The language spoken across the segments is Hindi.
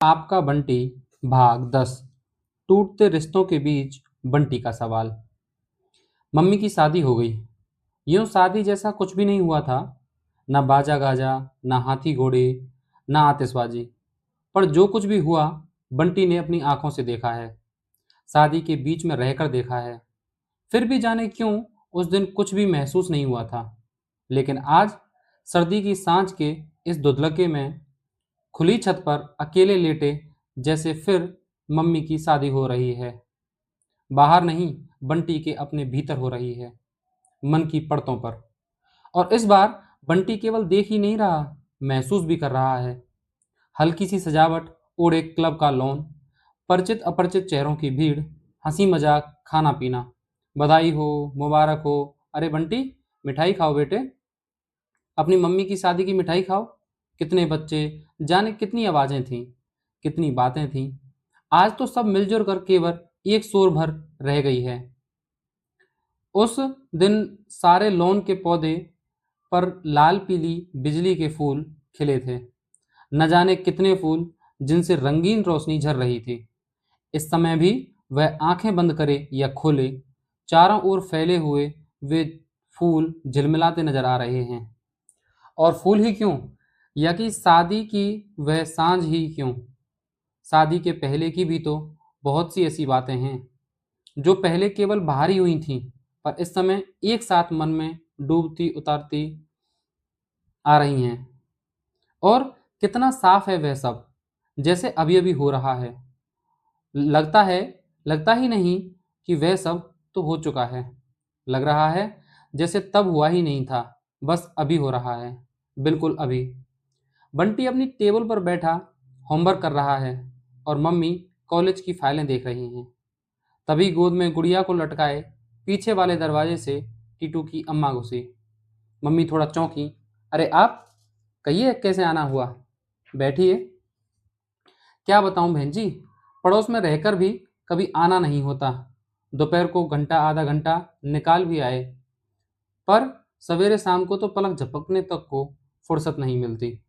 आपका बंटी भाग 10। टूटते रिश्तों के बीच बंटी का सवाल। मम्मी की शादी हो गई। यूं शादी जैसा कुछ भी नहीं हुआ था। ना बाजा गाजा, ना हाथी घोड़े, ना आतिशबाजी। पर जो कुछ भी हुआ, बंटी ने अपनी आंखों से देखा है। शादी के बीच में रहकर देखा है। फिर भी जाने क्यों उस दिन कुछ भी महसूस नहीं हुआ था। लेकिन आज सर्दी की सांझ के इस दुधलके में खुली छत पर अकेले लेटे जैसे फिर मम्मी की शादी हो रही है। बाहर नहीं, बंटी के अपने भीतर हो रही है, मन की परतों पर। और इस बार बंटी केवल देख ही नहीं रहा, महसूस भी कर रहा है। हल्की सी सजावट और एक क्लब का लॉन, परिचित अपरिचित चेहरों की भीड़, हंसी मजाक, खाना पीना। बधाई हो, मुबारक हो। अरे बंटी, मिठाई खाओ बेटे। अपनी मम्मी की शादी की मिठाई खाओ। कितने बच्चे, जाने कितनी आवाजें थीं, कितनी बातें थीं। आज तो सब मिलजुल कर केवल एक शोर भर रह गई है। उस दिन सारे लॉन के पौधे पर लाल पीली बिजली के फूल खिले थे। न जाने कितने फूल, जिनसे रंगीन रोशनी झर रही थी। इस समय भी वह आंखें बंद करे या खोले, चारों ओर फैले हुए वे फूल झिलमिलाते नजर आ रहे हैं। और फूल ही क्यों, या कि शादी की वह सांझ ही क्यों। शादी के पहले की भी तो बहुत सी ऐसी बातें हैं जो पहले केवल बाहर ही हुई थीं, पर इस समय एक साथ मन में डूबती उतारती आ रही हैं। और कितना साफ है वह सब, जैसे अभी अभी हो रहा है। लगता है, लगता ही नहीं कि वह सब तो हो चुका है। लग रहा है जैसे तब हुआ ही नहीं था, बस अभी हो रहा है, बिल्कुल अभी। बंटी अपनी टेबल पर बैठा होमवर्क कर रहा है और मम्मी कॉलेज की फाइलें देख रही हैं। तभी गोद में गुड़िया को लटकाए पीछे वाले दरवाजे से टीटू की अम्मा घुसी। मम्मी थोड़ा चौंकी। अरे आप, कहिए कैसे आना हुआ, बैठिए। क्या बताऊं बहन जी, पड़ोस में रहकर भी कभी आना नहीं होता। दोपहर को घंटा आधा घंटा निकाल भी आए, पर सवेरे शाम को तो पलक झपकने तक को फुर्सत नहीं मिलती।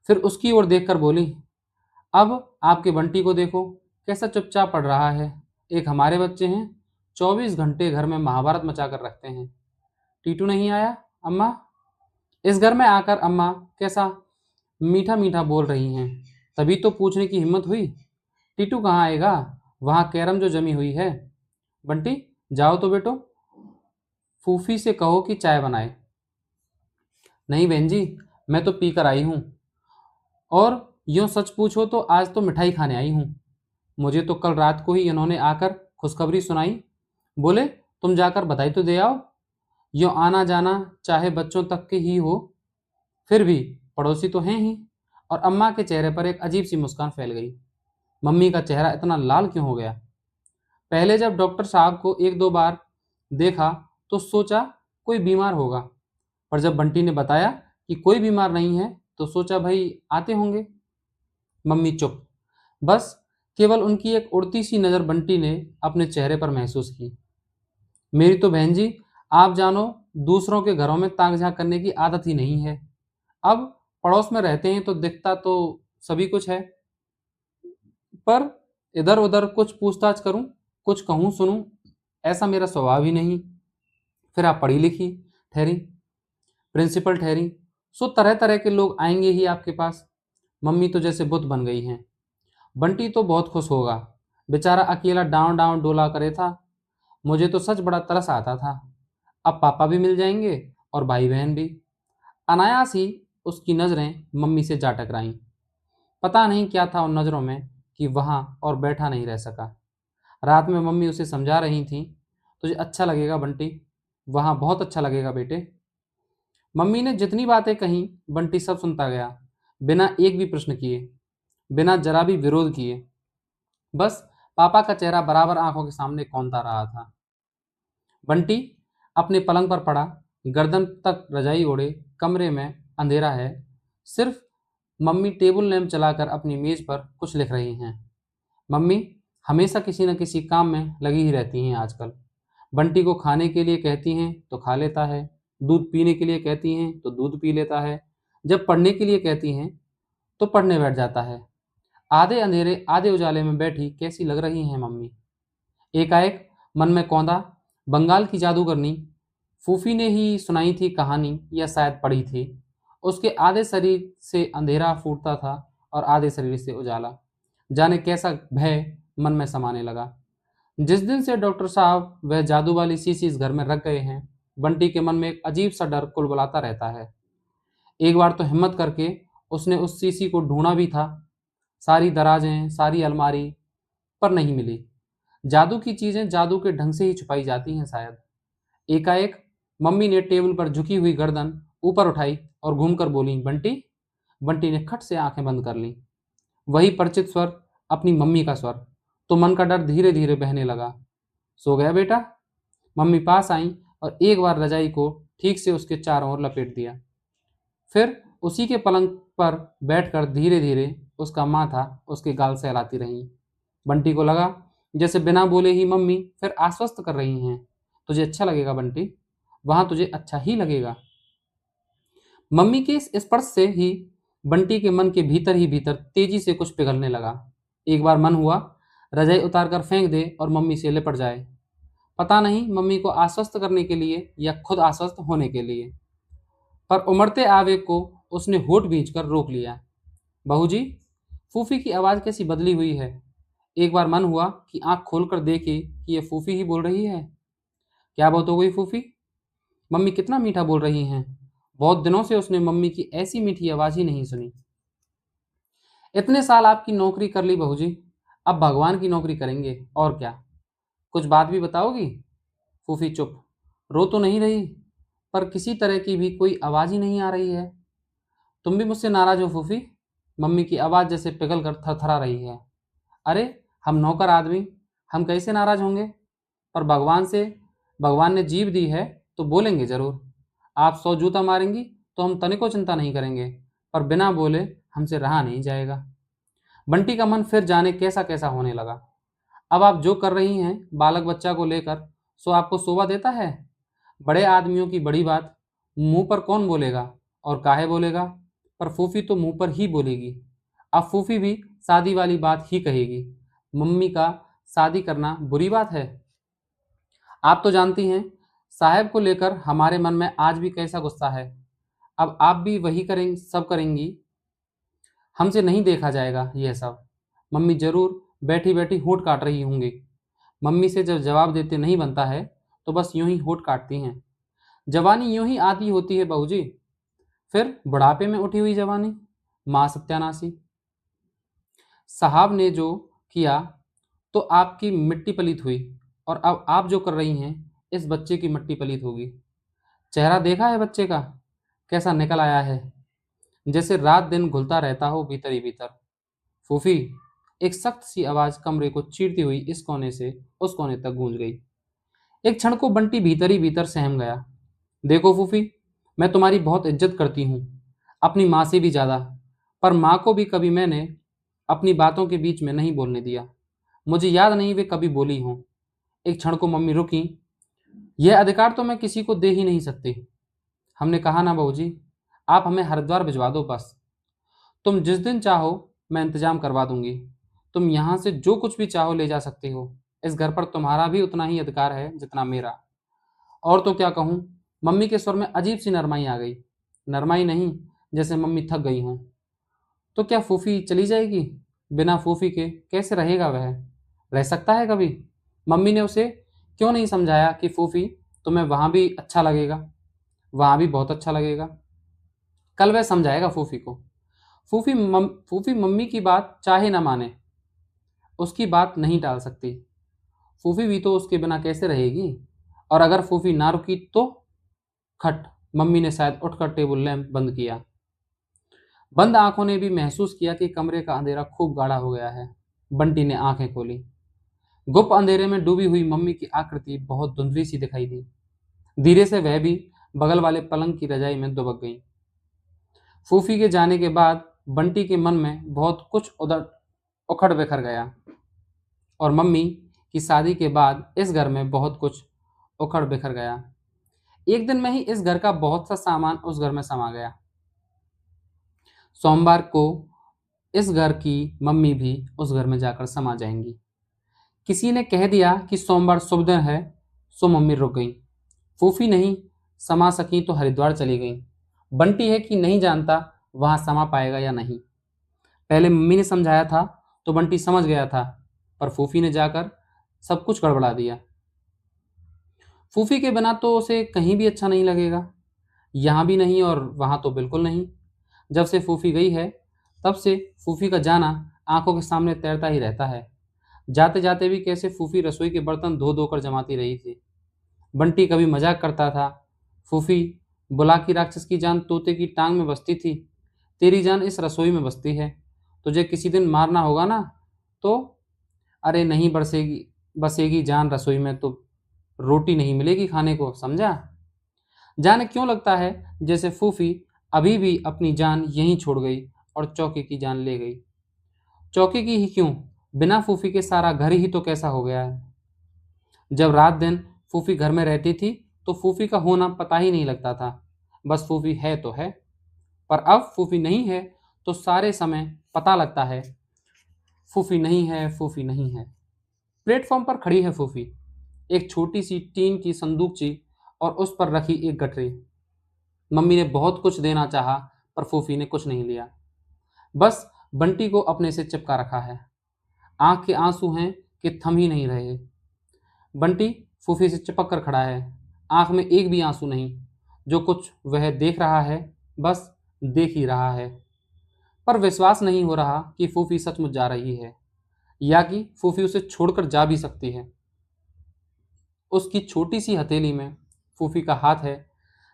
फिर उसकी ओर देखकर बोली, अब आपके बंटी को देखो, कैसा चुपचाप पड़ रहा है। एक हमारे बच्चे हैं, 24 घंटे घर में महाभारत मचा कर रखते हैं। टीटू नहीं आया अम्मा? इस घर में आकर अम्मा कैसा मीठा मीठा बोल रही हैं। तभी तो पूछने की हिम्मत हुई। टीटू कहाँ आएगा, वहाँ कैरम जो जमी हुई है। बंटी, जाओ तो बेटो, फूफी से कहो कि चाय बनाए। नहीं बहन जी, मैं तो पी कर आई हूँ। और यूँ सच पूछो तो आज तो मिठाई खाने आई हूँ। मुझे तो कल रात को ही इन्होंने आकर खुशखबरी सुनाई। बोले तुम जाकर बधाई तो दे आओ। यूँ आना जाना चाहे बच्चों तक के ही हो, फिर भी पड़ोसी तो हैं ही। और अम्मा के चेहरे पर एक अजीब सी मुस्कान फैल गई। मम्मी का चेहरा इतना लाल क्यों हो गया? पहले जब डॉक्टर साहब को एक दो बार देखा तो सोचा कोई बीमार होगा, पर जब बंटी ने बताया कि कोई बीमार नहीं है तो सोचा भाई आते होंगे। मम्मी चुप। बस केवल उनकी एक उड़ती सी नज़र बंटी ने अपने चेहरे पर महसूस की। मेरी तो बहन जी, आप जानो, दूसरों के घरों में ताक झांक करने की आदत ही नहीं है। अब पड़ोस में रहते हैं तो दिखता तो सभी कुछ है, पर इधर उधर कुछ पूछताछ करूं, कुछ कहूं सुनूं, ऐसा मेरा स्वभाव ही नहीं। फिर आप पढ़ी लिखी ठहरी, प्रिंसिपल ठहरी, सो तरह तरह के लोग आएंगे ही आपके पास। मम्मी तो जैसे बुत बन गई हैं। बंटी तो बहुत खुश होगा, बेचारा अकेला डांव डांव डोला करे था। मुझे तो सच बड़ा तरस आता था। अब पापा भी मिल जाएंगे और भाई बहन भी। अनायास ही उसकी नज़रें मम्मी से जा टकराईं। पता नहीं क्या था उन नज़रों में कि वहाँ और बैठा नहीं रह सका। रात में मम्मी उसे समझा रही थी, तुझे अच्छा लगेगा बंटी, वहाँ बहुत अच्छा लगेगा बेटे। मम्मी ने जितनी बातें कहीं बंटी सब सुनता गया, बिना एक भी प्रश्न किए, बिना जरा भी विरोध किए। बस पापा का चेहरा बराबर आंखों के सामने कौंधता रहा था। बंटी अपने पलंग पर पड़ा, गर्दन तक रजाई ओढ़े। कमरे में अंधेरा है, सिर्फ मम्मी टेबल लैंप चलाकर अपनी मेज पर कुछ लिख रही हैं। मम्मी हमेशा किसी न किसी काम में लगी ही रहती हैं आजकल। बंटी को खाने के लिए कहती हैं तो खा लेता है, दूध पीने के लिए कहती हैं तो दूध पी लेता है, जब पढ़ने के लिए कहती हैं तो पढ़ने बैठ जाता है। आधे अंधेरे आधे उजाले में बैठी कैसी लग रही हैं मम्मी। एकाएक मन में कौंधा, बंगाल की जादूगरनी, फूफी ने ही सुनाई थी कहानी या शायद पढ़ी थी। उसके आधे शरीर से अंधेरा फूटता था और आधे शरीर से उजाला। जाने कैसा भय मन में समाने लगा। जिस दिन से डॉक्टर साहब वह जादू वाली शीशी इस घर में रख गए हैं, बंटी के मन में एक अजीब सा डर कुलबुलाता रहता है। एक बार तो हिम्मत करके उसने उस शीशी को ढूंढा भी था, सारी दराजें, सारी अलमारी, पर नहीं मिली। जादू की चीजें जादू के ढंग से ही छुपाई जाती हैं शायद। एकाएक मम्मी ने टेबल पर झुकी हुई गर्दन ऊपर उठाई और घूमकर बोली, बंटी। बंटी ने खट से आंखें बंद कर लीं। वही परिचित स्वर, अपनी मम्मी का स्वर। तो मन का डर धीरे धीरे बहने लगा। सो गया बेटा? मम्मी पास आई और एक बार रजाई को ठीक से उसके चारों ओर लपेट दिया। फिर उसी के पलंग पर बैठकर धीरे धीरे उसका माथा उसके गाल से हिलाती रहीं। बंटी को लगा जैसे बिना बोले ही मम्मी फिर आश्वस्त कर रही हैं, तुझे अच्छा लगेगा बंटी, वहां तुझे अच्छा ही लगेगा। मम्मी के इस स्पर्श से ही बंटी के मन के भीतर ही भीतर तेजी से कुछ पिघलने लगा। एक बार मन हुआ रजाई उतार कर फेंक दे और मम्मी से लिपट जाए। पता नहीं मम्मी को आश्वस्त करने के लिए या खुद आश्वस्त होने के लिए, पर उमड़ते आवेग को उसने होठ भींच कर रोक लिया। बहू जी, फूफी की आवाज़ कैसी बदली हुई है। एक बार मन हुआ कि आंख खोलकर देखे कि ये फूफी ही बोल रही है। क्या बात हो गई फूफी? मम्मी कितना मीठा बोल रही हैं। बहुत दिनों से उसने मम्मी की ऐसी मीठी आवाज़ ही नहीं सुनी। इतने साल आपकी नौकरी कर ली बहू जी, अब भगवान की नौकरी करेंगे और क्या। कुछ बात भी बताओगी? फूफी चुप। रो तो नहीं रही, पर किसी तरह की भी कोई आवाज़ ही नहीं आ रही है। तुम भी मुझसे नाराज़ हो फूफी? मम्मी की आवाज़ जैसे पिघल कर थरथरा रही है। अरे, हम नौकर आदमी, हम कैसे नाराज़ होंगे? पर भगवान ने जीभ दी है तो बोलेंगे ज़रूर। आप 100 जूता मारेंगी तो हम तनिको चिंता नहीं करेंगे, पर बिना बोले हमसे रहा नहीं जाएगा। बंटी का मन फिर जाने कैसा कैसा होने लगा। अब आप जो कर रही हैं बालक बच्चा को लेकर, सो आपको शोभा देता है? बड़े आदमियों की बड़ी बात मुंह पर कौन बोलेगा और काहे बोलेगा, पर फूफी तो मुंह पर ही बोलेगी। अब फूफी भी शादी वाली बात ही कहेगी। मम्मी का शादी करना बुरी बात है? आप तो जानती हैं साहब को लेकर हमारे मन में आज भी कैसा गुस्सा है। अब आप भी वही करेंगी, सब करेंगी। हमसे नहीं देखा जाएगा यह सब। मम्मी जरूर बैठी बैठी होंठ काट रही होंगी। मम्मी से जब जवाब देते नहीं बनता है तो बस यूं ही होंठ काटती हैं। जवानी यूं ही आती होती है बहू जी, फिर बुढ़ापे में उठी हुई जवानी। माँ सत्यानाशी, साहब ने जो किया तो आपकी मिट्टी पलीत हुई, और अब आप जो कर रही हैं इस बच्चे की मिट्टी पलीत होगी। चेहरा देखा है बच्चे का कैसा निकल आया है, जैसे रात दिन घुलता रहता हो भीतर ही भीतर। फूफी, एक सख्त सी आवाज कमरे को चीरती हुई इस कोने से उस कोने तक गूंज गई। एक क्षण को बंटी भीतर ही भीतर सहम गया। देखो फूफी, मैं तुम्हारी बहुत इज्जत करती हूँ, अपनी माँ से भी ज्यादा, पर माँ को भी कभी मैंने अपनी बातों के बीच में नहीं बोलने दिया। मुझे याद नहीं वे कभी बोली हों। एक क्षण को मम्मी रुकी। यह अधिकार तो मैं किसी को दे ही नहीं सकती। हमने कहा ना बहू जी, आप हमें हरिद्वार भिजवा दो बस। तुम जिस दिन चाहो मैं इंतजाम करवा दूंगी। तुम यहाँ से जो कुछ भी चाहो ले जा सकती हो। इस घर पर तुम्हारा भी उतना ही अधिकार है जितना मेरा। और तो क्या कहूँ। मम्मी के स्वर में अजीब सी नरमाई आ गई। नरमाई नहीं, जैसे मम्मी थक गई हों। तो क्या फूफी चली जाएगी? बिना फूफी के कैसे रहेगा वह? रह सकता है कभी? मम्मी ने उसे क्यों नहीं समझाया कि फूफी, तुम्हें वहां भी अच्छा लगेगा, वहां भी बहुत अच्छा लगेगा। कल वह समझाएगा फूफी को। फूफी मम्मी की बात चाहे ना माने, उसकी बात नहीं टाल सकती। फूफी भी तो उसके बिना कैसे रहेगी? और अगर फूफी ना रुकी तो? खट। मम्मी ने शायद उठकर टेबल लैंप बंद किया। बंद आंखों ने भी महसूस किया कि कमरे का अंधेरा खूब गाढ़ा हो गया है। बंटी ने आंखें खोली। गुप्त अंधेरे में डूबी हुई मम्मी की आकृति बहुत धुंधली सी दिखाई दी। धीरे से वह भी बगल वाले पलंग की रजाई में दुबक गई। फूफी के जाने के बाद बंटी के मन में बहुत कुछ उधर उखड़ बिखर गया, और मम्मी की शादी के बाद इस घर में बहुत कुछ उखड़ बिखर गया। एक दिन में ही इस घर का बहुत सा सामान उस घर में समा गया। सोमवार को इस घर की मम्मी भी उस घर में जाकर समा जाएंगी। किसी ने कह दिया कि सोमवार शुभ दिन है, सो मम्मी रुक गई। फूफी नहीं समा सकी तो हरिद्वार चली गई। बंटी है कि नहीं जानता वहां समा पाएगा या नहीं। पहले मम्मी ने समझाया था तो बंटी समझ गया था, पर फूफी ने जाकर सब कुछ गड़बड़ा दिया। फूफी के बिना तो उसे कहीं भी अच्छा नहीं लगेगा, यहाँ भी नहीं और वहाँ तो बिल्कुल नहीं। जब से फूफी गई है तब से फूफी का जाना आंखों के सामने तैरता ही रहता है। जाते जाते भी कैसे फूफी रसोई के बर्तन धो धो कर जमाती रही थी। बंटी कभी मजाक करता था, फूफी बुला की राक्षस की जान तोते की टांग में बसती थी, तेरी जान इस रसोई में बसती है, तुझे किसी दिन मारना होगा ना तो। अरे नहीं बरसेगी बसेगी जान रसोई में तो रोटी नहीं मिलेगी खाने को, समझा। जाने क्यों लगता है जैसे फूफी अभी भी अपनी जान यहीं छोड़ गई और चौके की जान ले गई। चौके की ही क्यों, बिना फूफी के सारा घर ही तो कैसा हो गया है। जब रात दिन फूफी घर में रहती थी तो फूफी का होना पता ही नहीं लगता था, बस फूफी है तो है। पर अब फूफी नहीं है तो सारे समय पता लगता है फूफी नहीं है, फूफी नहीं है। प्लेटफॉर्म पर खड़ी है फूफी, एक छोटी सी टीन की संदूकची और उस पर रखी एक गठरी। मम्मी ने बहुत कुछ देना चाहा पर फूफी ने कुछ नहीं लिया, बस बंटी को अपने से चिपका रखा है। आंख के आंसू हैं कि थम ही नहीं रहे। बंटी फूफी से चिपक कर खड़ा है, आंख में एक भी आंसू नहीं। जो कुछ वह देख रहा है बस देख ही रहा है, पर विश्वास नहीं हो रहा कि फूफी सचमुच जा रही है या कि फूफी उसे छोड़कर जा भी सकती है। उसकी छोटी सी हथेली में फूफी का हाथ है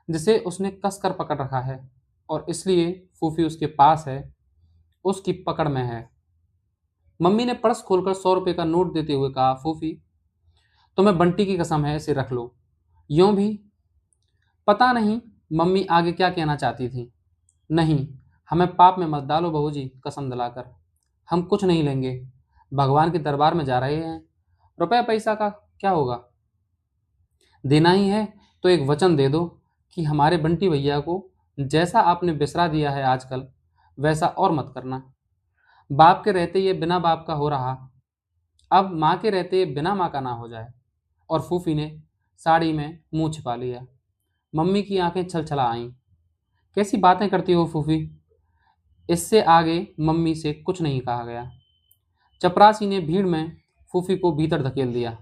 जिसे उसने कस कर पकड़ रखा है, और इसलिए फूफी उसके पास है, उसकी पकड़ में है। मम्मी ने पर्स खोलकर 100 रुपए का नोट देते हुए कहा, फूफी तुम्हें बंटी की कसम है, इसे रख लो। यूं भी पता नहीं मम्मी आगे क्या कहना चाहती थी। नहीं, हमें पाप में मत डालो बहू जी, कसम दिलाकर हम कुछ नहीं लेंगे, भगवान के दरबार में जा रहे हैं, रुपया पैसा का क्या होगा। देना ही है तो एक वचन दे दो कि हमारे बंटी भैया को जैसा आपने बिसरा दिया है आजकल वैसा और मत करना। बाप के रहते ये बिना बाप का हो रहा, अब माँ के रहते ये बिना माँ का ना हो जाए। और फूफी ने साड़ी में मुंह छिपा लिया। मम्मी की आंखें छलछला आईं। कैसी बातें करती हो फूफी। इससे आगे मम्मी से कुछ नहीं कहा गया। चपरासी ने भीड़ में फूफी को भीतर धकेल दिया।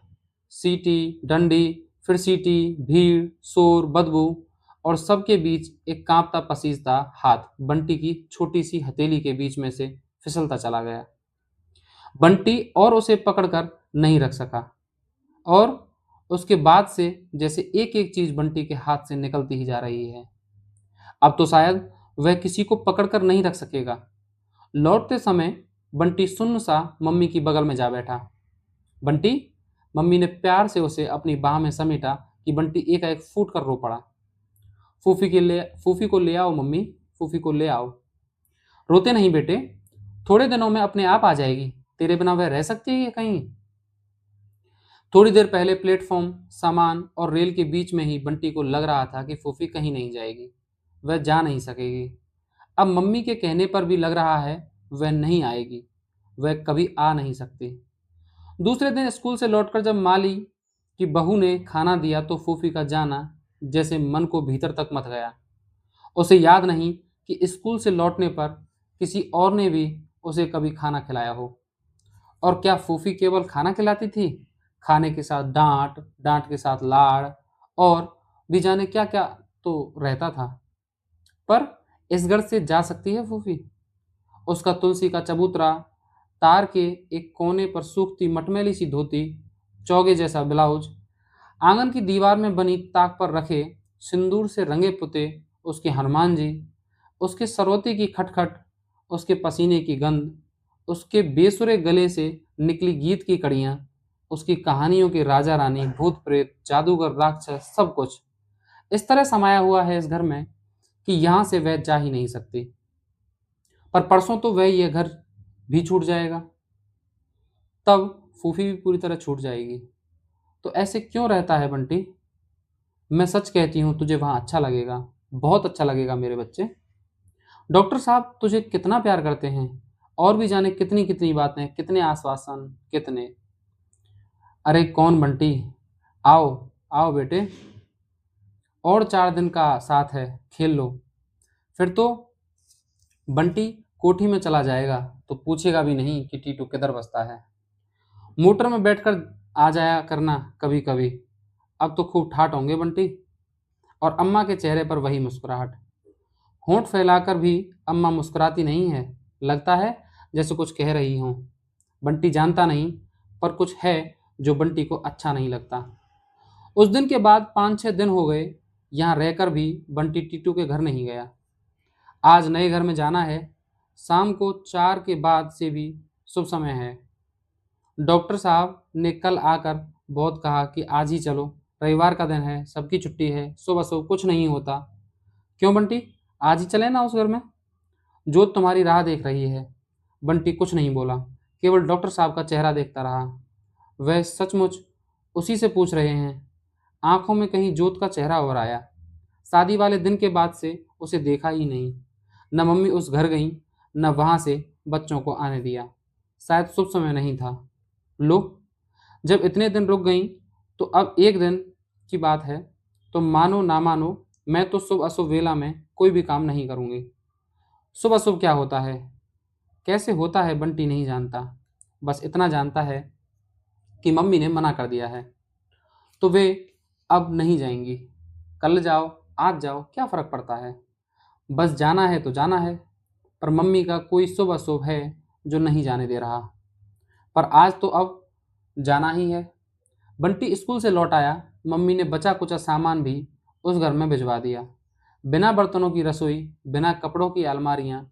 सीटी, डंडी, फिर सीटी, भीड़, शोर, बदबू और सबके बीच एक कांपता पसीजता हाथ बंटी की छोटी सी हथेली के बीच में से फिसलता चला गया। बंटी और उसे पकड़कर नहीं रख सका, और उसके बाद से जैसे एक एक चीज बंटी के हाथ से निकलती ही जा रही है। अब तो शायद वह किसी को पकड़कर नहीं रख सकेगा। लौटते समय बंटी सुन्न सा मम्मी की बगल में जा बैठा। बंटी, मम्मी ने प्यार से उसे अपनी बाह में समेटा कि बंटी एकाएक फूट कर रो पड़ा। फूफी को ले आओ मम्मी, फूफी को ले आओ। रोते नहीं बेटे, थोड़े दिनों में अपने आप आ जाएगी, तेरे बिना वह रह सकती है कहीं। थोड़ी देर पहले प्लेटफॉर्म, सामान और रेल के बीच में ही बंटी को लग रहा था कि फूफी कहीं नहीं जाएगी, वह जा नहीं सकेगी। अब मम्मी के कहने पर भी लग रहा है वह नहीं आएगी, वह कभी आ नहीं सकती। दूसरे दिन स्कूल से लौटकर जब माली की बहू ने खाना दिया तो फूफी का जाना जैसे मन को भीतर तक मथ गया। उसे याद नहीं कि स्कूल से लौटने पर किसी और ने भी उसे कभी खाना खिलाया हो। और क्या फूफी केवल खाना खिलाती थी, खाने के साथ डांट, डांट के साथ लाड़ और भी जाने क्या क्या तो रहता था। पर इस घर से जा सकती है फूफी। उसका तुलसी का चबूतरा, तार के एक कोने पर सूखती मटमैली सी धोती, चौगे जैसा ब्लाउज, आंगन की दीवार में बनी ताक पर रखे सिंदूर से रंगे पुते उसके हनुमान जी, उसके सरवती की खटखट, उसके पसीने की गंध, उसके बेसुरे गले से निकली गीत की कड़ियाँ, उसकी कहानियों के राजा रानी, भूत प्रेत, जादूगर, राक्षस, सब कुछ इस तरह समाया हुआ है इस घर में कि यहाँ से वह जा ही नहीं सकती। पर परसों तो वह यह घर भी छूट जाएगा, तब फूफी भी पूरी तरह छूट जाएगी। तो ऐसे क्यों रहता है बंटी। मैं सच कहती हूँ तुझे वहाँ अच्छा लगेगा, बहुत अच्छा लगेगा मेरे बच्चे। डॉक्टर साहब तुझे कितना प्यार करते हैं और भी जाने कितनी कितनी बातें, कितने आश्वासन, कितने। अरे कौन बंटी, आओ आओ बेटे, और 4 दिन का साथ है, खेल लो। फिर तो बंटी कोठी में चला जाएगा तो पूछेगा भी नहीं कि टीटू किधर बसता है। मोटर में बैठकर आ जाया करना कभी कभी। अब तो खूब ठाठ होंगे बंटी। और अम्मा के चेहरे पर वही मुस्कुराहट। होंठ फैलाकर भी अम्मा मुस्कुराती नहीं है, लगता है जैसे कुछ कह रही हों। बंटी जानता नहीं, पर कुछ है जो बंटी को अच्छा नहीं लगता। उस दिन के बाद 5-6 दिन हो गए, यहाँ रहकर भी बंटी टीटू के घर नहीं गया। आज नए घर में जाना है, शाम को 4 के बाद से भी शुभ समय है। डॉक्टर साहब ने कल आकर बहुत कहा कि आज ही चलो, रविवार का दिन है, सबकी छुट्टी है, सुबह सुबह कुछ नहीं होता। क्यों बंटी, आज ही चले ना उस घर में, जोत तुम्हारी राह देख रही है। बंटी कुछ नहीं बोला, केवल डॉक्टर साहब का चेहरा देखता रहा। वह सचमुच उसी से पूछ रहे हैं। आंखों में कहीं जोत का चेहरा और आया। शादी वाले दिन के बाद से उसे देखा ही नहीं। न मम्मी उस घर गई, न वहां से बच्चों को आने दिया। शायद शुभ समय नहीं था। लो, जब इतने दिन रुक गई तो अब एक दिन की बात है, तो मानो ना मानो, मैं तो शुभ अशुभ वेला में कोई भी काम नहीं करूंगी। शुभ अशुभ क्या होता है, कैसे होता है, बंटी नहीं जानता। बस इतना जानता है कि मम्मी ने मना कर दिया है, तो वे अब नहीं जाएंगी। कल जाओ, आज जाओ, क्या फर्क पड़ता है। बस जाना है तो जाना है। पर मम्मी का कोई शुभ अशुभ है जो नहीं जाने दे रहा। पर आज तो अब जाना ही है। बंटी स्कूल से लौट आया। मम्मी ने बचा कुचा सामान भी उस घर में भिजवा दिया। बिना बर्तनों की रसोई, बिना कपड़ों की अलमारियां,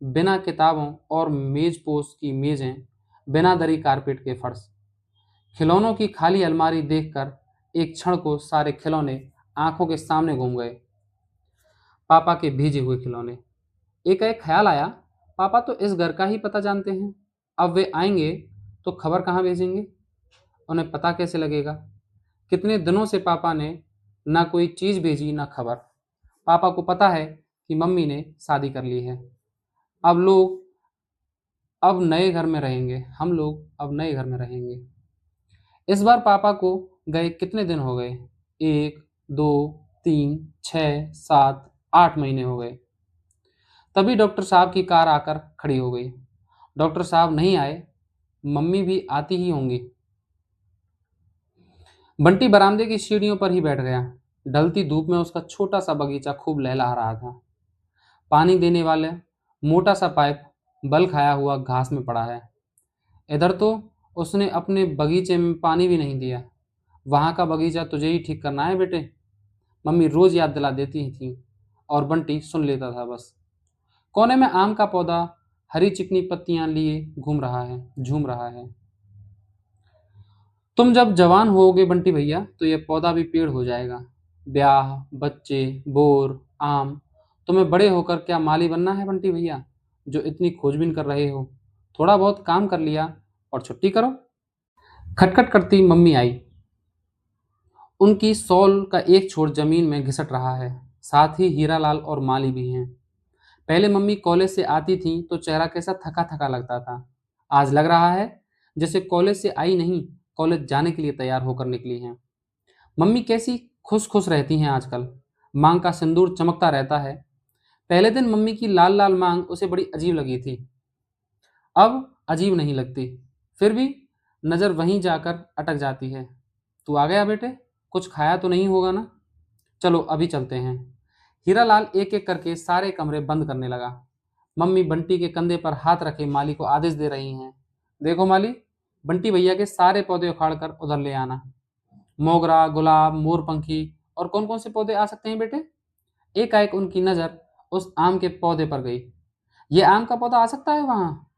बिना किताबों और मेजपोश की मेजें, बिना दरी कारपेट के फर्श। खिलौनों की खाली अलमारी देखकर एक क्षण को सारे खिलौने आंखों के सामने घूम गए। पापा के भेजे हुए खिलौने। एक ख्याल आया, पापा तो इस घर का ही पता जानते हैं। अब वे आएंगे तो खबर कहाँ भेजेंगे, उन्हें पता कैसे लगेगा। कितने दिनों से पापा ने ना कोई चीज़ भेजी ना खबर। पापा को पता है कि मम्मी ने शादी कर ली है। अब लोग अब नए घर में रहेंगे, हम लोग अब नए घर में रहेंगे। इस बार पापा को गए कितने दिन हो गए, 1, 2, 3, 6, 7, 8 महीने हो गए। तभी डॉक्टर साहब की कार आकर खड़ी हो गई। डॉक्टर साहब नहीं आए, मम्मी भी आती ही होंगी। बंटी बरामदे की सीढ़ियों पर ही बैठ गया। ढलती धूप में उसका छोटा सा बगीचा खूब लहला रहा था। पानी देने वाले मोटा सा पाइप बल खाया हुआ घास में पड़ा है। इधर तो उसने अपने बगीचे में पानी भी नहीं दिया। वहां का बगीचा तुझे ही ठीक करना है बेटे, मम्मी रोज याद दिला देती थी और बंटी सुन लेता था बस। कोने में आम का पौधा हरी चिकनी पत्तियां लिए झूम रहा है। तुम जब जवान होगे बंटी भैया, तो यह पौधा भी पेड़ हो जाएगा। ब्याह, बच्चे, बोर, आम। तुम्हें बड़े होकर क्या माली बनना है बंटी भैया, जो इतनी खोजबीन कर रहे हो। थोड़ा बहुत काम कर लिया और छुट्टी करो। खटखट करती मम्मी आई। उनकी शॉल का एक छोर जमीन में घिसट रहा है। साथ ही हीरालाल और माली भी हैं। पहले मम्मी कॉलेज से आती थी तो चेहरा कैसा थका थका लगता था। आज लग रहा है जैसे कॉलेज से आई नहीं, कॉलेज जाने के लिए तैयार होकर निकली हैं। मम्मी कैसी खुश खुश रहती हैं आजकल। मांग का सिंदूर चमकता रहता है। पहले दिन मम्मी की लाल लाल मांग उसे बड़ी अजीब लगी थी। अब अजीब नहीं लगती, फिर भी नज़र वहीं जाकर अटक जाती है। तू आ गया बेटे, कुछ खाया तो नहीं होगा ना। चलो अभी चलते हैं। हीरालाल एक एक करके सारे कमरे बंद करने लगा। मम्मी बंटी के कंधे पर हाथ रखे माली को आदेश दे रही हैं। देखो माली, बंटी भैया के सारे पौधे उखाड़ कर उधर ले आना। मोगरा, गुलाब, मोरपंखी और कौन कौन से पौधे आ सकते हैं बेटे। एकाएक उनकी नज़र उस आम के पौधे पर गई। ये आम का पौधा आ सकता है वहाँ,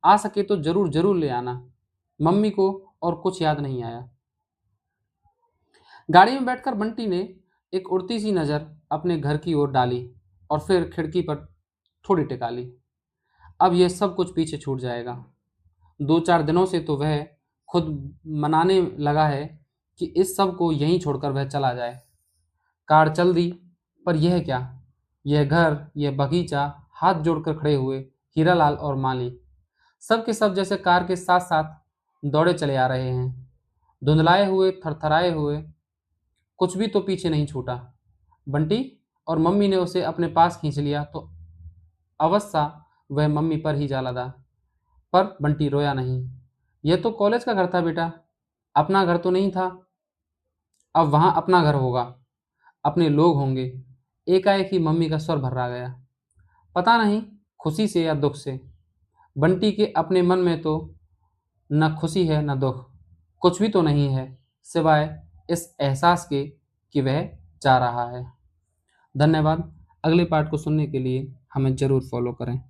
आ सके तो जरूर जरूर ले आना। मम्मी को और कुछ याद नहीं आया। गाड़ी में बैठकर बंटी ने एक उड़ती सी नज़र अपने घर की ओर डाली और फिर खिड़की पर थोड़ी टिका ली। अब यह सब कुछ पीछे छूट जाएगा। 2-4 दिनों से तो वह खुद मनाने लगा है कि इस सब को यहीं छोड़कर वह चला जाए। कार चल दी, पर यह क्या, यह घर, यह बगीचा, हाथ जोड़कर खड़े हुए हीरालाल और माली। सब के सब जैसे कार के साथ साथ दौड़े चले आ रहे हैं, धुंधलाए हुए, थरथराए हुए। कुछ भी तो पीछे नहीं छूटा। बंटी और मम्मी ने उसे अपने पास खींच लिया तो अवश्य वह मम्मी पर ही जा लदा। पर बंटी रोया नहीं। यह तो कॉलेज का घर था बेटा, अपना घर तो नहीं था। अब वहाँ अपना घर होगा, अपने लोग होंगे। एकाएक ही मम्मी का स्वर भर्रा गया, पता नहीं खुशी से या दुख से। बंटी के अपने मन में तो न खुशी है न दुख, कुछ भी तो नहीं है सिवाय इस एहसास के कि वह जा रहा है। धन्यवाद। अगले पार्ट को सुनने के लिए हमें ज़रूर फॉलो करें।